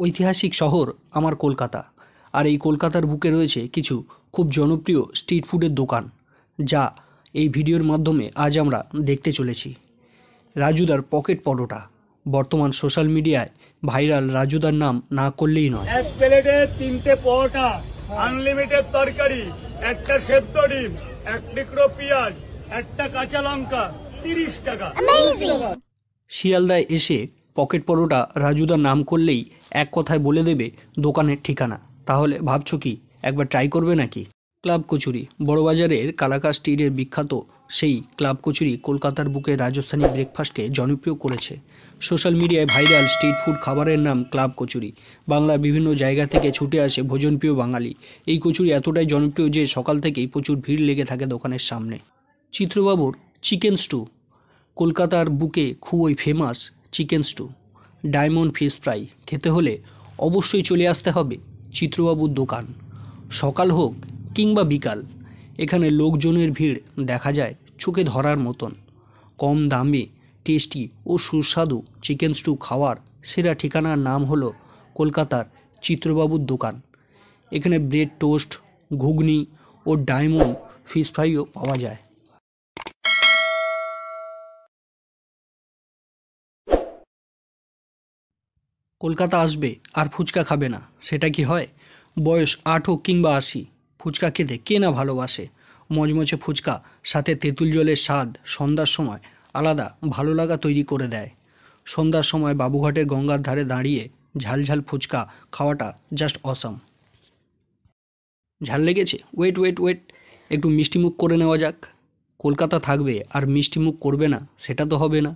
ঐতিহাসিক শহর আমার কলকাতা। আর এই কলকাতার বুকে রয়েছে কিছু খুব জনপ্রিয় স্ট্রিট ফুডের দোকান, যা এই ভিডিওর মাধ্যমে আজ আমরা দেখতে চলেছি। রাজুদার পকেট পরোটা বর্তমান সোশ্যাল মিডিয়ায় ভাইরাল। রাজুদার নাম না করলেই নয়। এক প্লেটে 3টে পরোটা, আনলিমিটেড তরকারি, একটা সেদ্ধ ডিম, এক টুকরো পেঁয়াজ, একটা কাঁচা লঙ্কা, 30 টাকা। শিয়ালদায় এসে পকেট পরোটা রাজুদার নাম করলেই এক কথায় বলে দেবে দোকানের ঠিকানা। তাহলে ভাবছো কি একবার ট্রাই করবে নাকি? ক্লাব কচুরি বড়বাজারের কালাকার স্ট্রিটের বিখ্যাত সেই ক্লাব কচুরি কলকাতার বুকে রাজস্থানী ব্রেকফাস্টকে জনপ্রিয় করেছে। সোশ্যাল মিডিয়ায় ভাইরাল স্ট্রিট ফুড খাবারের নাম ক্লাব কচুরি। বাংলার বিভিন্ন জায়গা থেকে ছুটে আসে ভোজনপ্রিয় বাঙালি। এই কচুরি এতটাই জনপ্রিয় যে সকাল থেকেই প্রচুর ভিড় লেগে থাকে দোকানের সামনে। চিত্রবাবুর চিকেন স্টু কলকাতার বুকে খুবই famous. Chicken stew, diamond fish fry খেতে হলে অবশ্যই চলে আসতে হবে চিত্রবাবুর দোকান। সকাল হোক কিংবা বিকাল, এখানে লোকজনের ভিড় দেখা যায় চোখে ধরার মতন। কম দামে টেস্টি ও সুস্বাদু চিকেন স্টু খাওয়ার সেরা ঠিকানার নাম হলো কলকাতার চিত্রবাবুর দোকান। এখানে ব্রেড টোস্ট, ঘুগনি ও ডায়মন্ড ফিশ ফ্রাইও পাওয়া যায়। কলকাতা আসবে আর ফুচকা খাবে না, সেটা কি হয়? বয়স 8 হোক কিংবা 80, ফুচকা খেতে কে না ভালোবাসে। মচমচে ফুচকা সাথে তেঁতুল জলের স্বাদ সন্ধ্যার সময় আলাদা ভালো লাগা তৈরি করে দেয়। সন্ধ্যার সময় বাবুঘাটের গঙ্গার ধারে দাঁড়িয়ে ঝালঝাল ফুচকা খাওয়াটা জাস্ট অসাম। ঝাল লেগেছে? ওয়েট ওয়েট ওয়েট, একটু মিষ্টি মুখ করে নেওয়া যাক। কলকাতা থাকবে আর মিষ্টি মুখ করবে না, সেটা তো হবে না।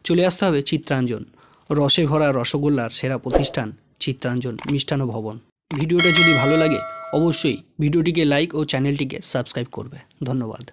চলে আসতে হবে চিত্রাঞ্জন, রসে ভরা রসগোল্লার সেরা প্রতিষ্ঠান চিত্রাঞ্জন মিষ্টান্ন ভবন। ভিডিওটা যদি ভালো লাগে অবশ্যই ভিডিওটিকে লাইক ও চ্যানেলটিকে সাবস্ক্রাইব করবে। ধন্যবাদ।